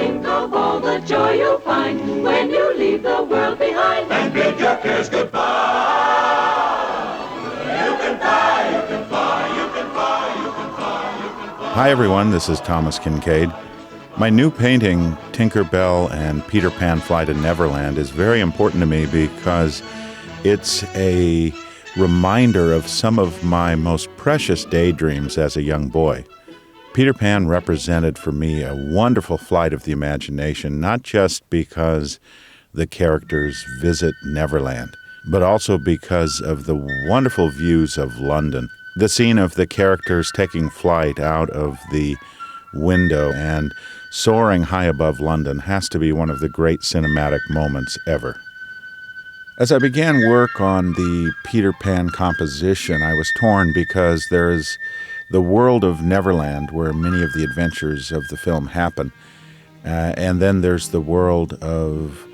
think of all the joy you'll find when you leave the world behind. And bid your cares goodbye. You can fly, you can fly, you can fly, you can fly, you can fly. Hi everyone, this is Thomas Kinkade. My new painting, Tinkerbell and Peter Pan Fly to Neverland, is very important to me because it's a reminder of some of my most precious daydreams as a young boy. Peter Pan represented for me a wonderful flight of the imagination, not just because the characters visit Neverland, but also because of the wonderful views of London. The scene of the characters taking flight out of the window and soaring high above London has to be one of the great cinematic moments ever. As I began work on the Peter Pan composition, I was torn because there is the world of Neverland, where many of the adventures of the film happen, and then there's the world of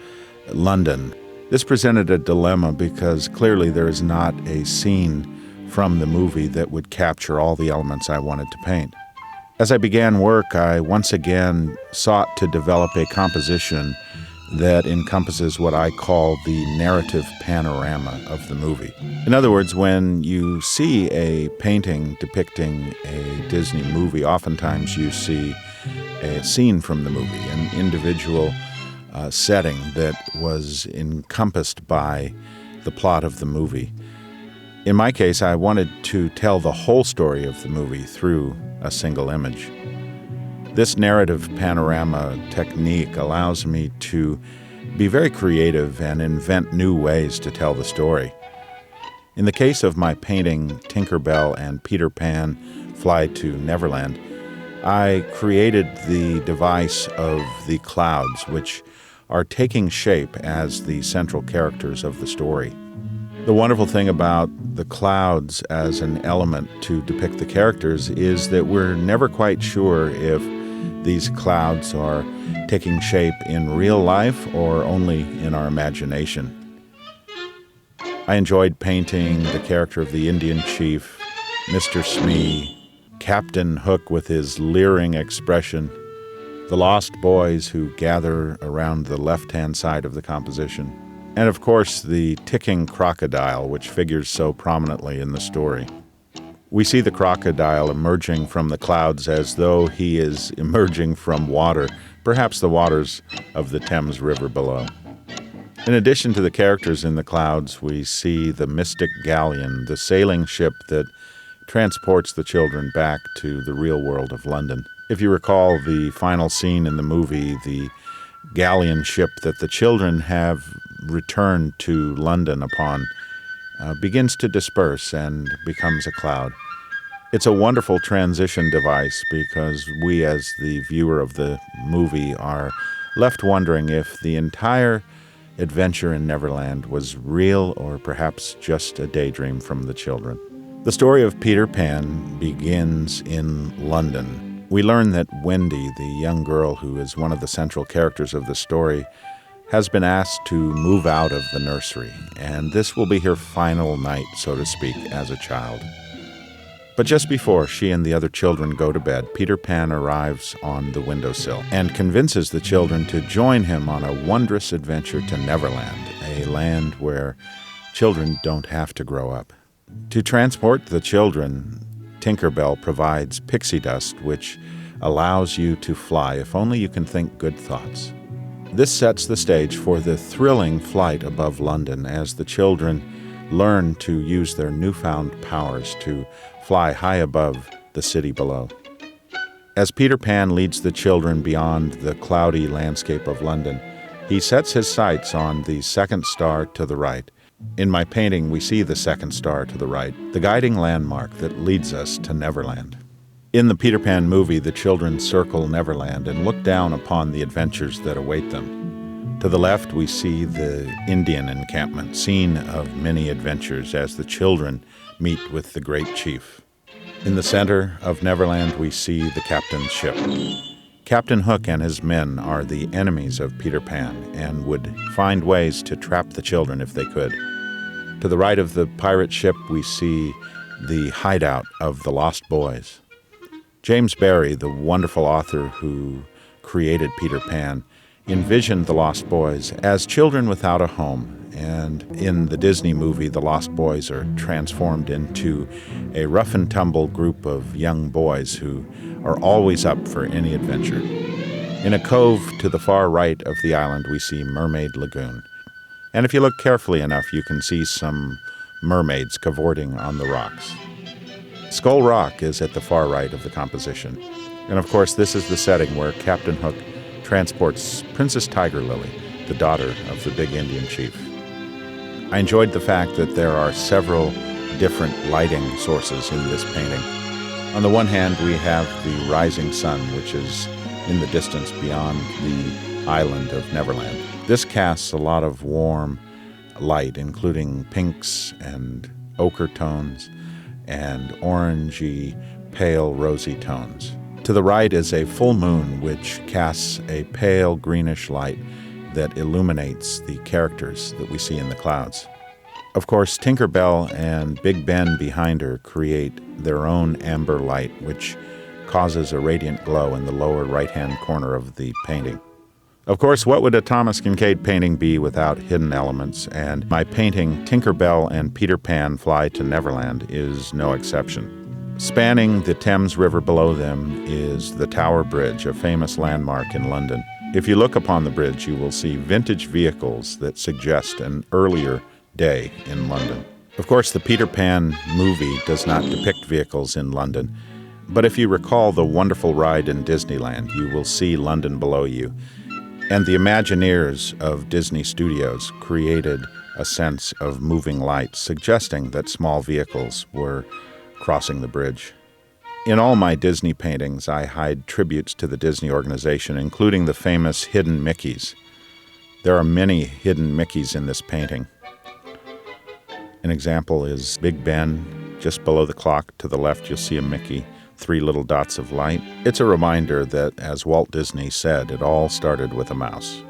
London. This presented a dilemma because clearly there is not a scene from the movie that would capture all the elements I wanted to paint. As I began work, I once again sought to develop a composition that encompasses what I call the narrative panorama of the movie. In other words, when you see a painting depicting a Disney movie, oftentimes you see a scene from the movie, an individual setting that was encompassed by the plot of the movie. In my case, I wanted to tell the whole story of the movie through a single image. This narrative panorama technique allows me to be very creative and invent new ways to tell the story. In the case of my painting, Tinkerbell and Peter Pan Fly to Neverland, I created the device of the clouds, which are taking shape as the central characters of the story. The wonderful thing about the clouds as an element to depict the characters is that we're never quite sure if these clouds are taking shape in real life or only in our imagination. I enjoyed painting the character of the Indian chief, Mr. Smee, Captain Hook with his leering expression, the lost boys who gather around the left-hand side of the composition, and of course the ticking crocodile, which figures so prominently in the story. We see the crocodile emerging from the clouds as though he is emerging from water, perhaps the waters of the Thames River below. In addition to the characters in the clouds, we see the mystic Galleon, the sailing ship that transports the children back to the real world of London. If you recall the final scene in the movie, the Galleon ship that the children have returned to London upon begins to disperse and becomes a cloud. It's a wonderful transition device because we, as the viewer of the movie, are left wondering if the entire adventure in Neverland was real or perhaps just a daydream from the children. The story of Peter Pan begins in London. We learn that Wendy, the young girl who is one of the central characters of the story, has been asked to move out of the nursery, and this will be her final night, so to speak, as a child. But just before she and the other children go to bed, Peter Pan arrives on the windowsill and convinces the children to join him on a wondrous adventure to Neverland, a land where children don't have to grow up. To transport the children, Tinkerbell provides pixie dust, which allows you to fly if only you can think good thoughts. This sets the stage for the thrilling flight above London as the children learn to use their newfound powers to fly high above the city below. As Peter Pan leads the children beyond the cloudy landscape of London, he sets his sights on the second star to the right. In my painting, we see the second star to the right, the guiding landmark that leads us to Neverland. In the Peter Pan movie, the children circle Neverland and look down upon the adventures that await them. To the left, we see the Indian encampment, scene of many adventures as the children meet with the great chief. In the center of Neverland, we see the captain's ship. Captain Hook and his men are the enemies of Peter Pan and would find ways to trap the children if they could. To the right of the pirate ship, we see the hideout of the Lost Boys. James Barrie, the wonderful author who created Peter Pan, envisioned the Lost Boys as children without a home. And in the Disney movie, the Lost Boys are transformed into a rough and tumble group of young boys who are always up for any adventure. In a cove to the far right of the island, we see Mermaid Lagoon. And if you look carefully enough, you can see some mermaids cavorting on the rocks. Skull Rock is at the far right of the composition. And of course, this is the setting where Captain Hook transports Princess Tiger Lily, the daughter of the big Indian chief. I enjoyed the fact that there are several different lighting sources in this painting. On the one hand, we have the rising sun, which is in the distance beyond the island of Neverland. This casts a lot of warm light, including pinks and ochre tones and orangey, pale, rosy tones. To the right is a full moon, which casts a pale greenish light that illuminates the characters that we see in the clouds. Of course, Tinkerbell and Big Ben behind her create their own amber light, which causes a radiant glow in the lower right-hand corner of the painting. Of course, what would a Thomas Kinkade painting be without hidden elements? And my painting, Tinkerbell and Peter Pan Fly to Neverland, is no exception. Spanning the Thames River below them is the Tower Bridge, a famous landmark in London. If you look upon the bridge, you will see vintage vehicles that suggest an earlier day in London. Of course, the Peter Pan movie does not depict vehicles in London, but if you recall the wonderful ride in Disneyland, you will see London below you. And the Imagineers of Disney Studios created a sense of moving lights, suggesting that small vehicles were crossing the bridge. In all my Disney paintings, I hide tributes to the Disney organization, including the famous hidden Mickeys. There are many hidden Mickeys in this painting. An example is Big Ben. Just below the clock to the left, you'll see a Mickey, 3 little dots of light. It's a reminder that, as Walt Disney said, it all started with a mouse.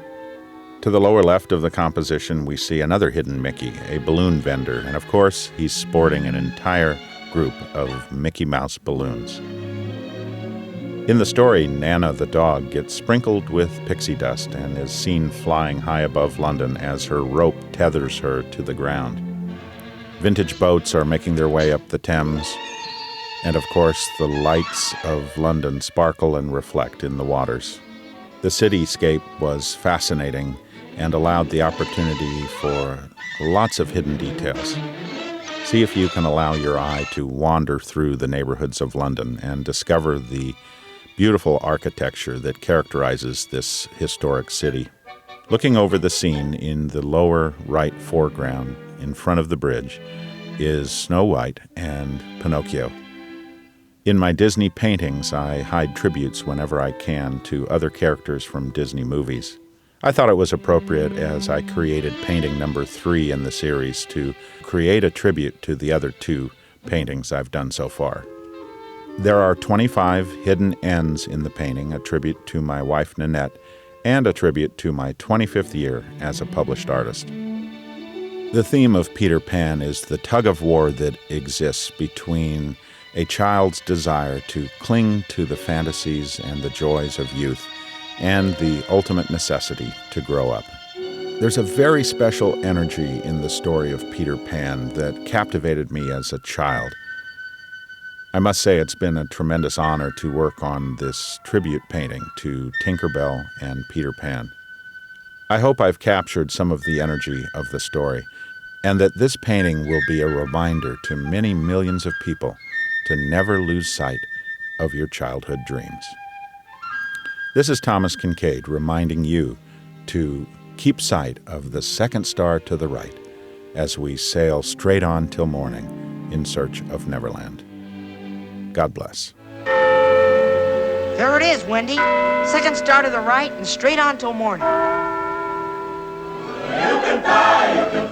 To the lower left of the composition, we see another hidden Mickey, a balloon vendor, and of course, he's sporting an entire group of Mickey Mouse balloons. In the story, Nana the dog gets sprinkled with pixie dust and is seen flying high above London as her rope tethers her to the ground. Vintage boats are making their way up the Thames, and of course the lights of London sparkle and reflect in the waters. The cityscape was fascinating and allowed the opportunity for lots of hidden details. See if you can allow your eye to wander through the neighborhoods of London and discover the beautiful architecture that characterizes this historic city. Looking over the scene in the lower right foreground in front of the bridge is Snow White and Pinocchio. In my Disney paintings, I hide tributes whenever I can to other characters from Disney movies. I thought it was appropriate, as I created painting number 3 in the series, to create a tribute to the other 2 paintings I've done so far. There are 25 hidden ends in the painting, a tribute to my wife Nanette, and a tribute to my 25th year as a published artist. The theme of Peter Pan is the tug-of-war that exists between a child's desire to cling to the fantasies and the joys of youth and the ultimate necessity to grow up. There's a very special energy in the story of Peter Pan that captivated me as a child. I must say it's been a tremendous honor to work on this tribute painting to Tinkerbell and Peter Pan. I hope I've captured some of the energy of the story, and that this painting will be a reminder to many millions of people to never lose sight of your childhood dreams. This is Thomas Kinkade reminding you to keep sight of the second star to the right as we sail straight on till morning in search of Neverland. God bless. There it is, Wendy. Second star to the right and straight on till morning. You can fly, you can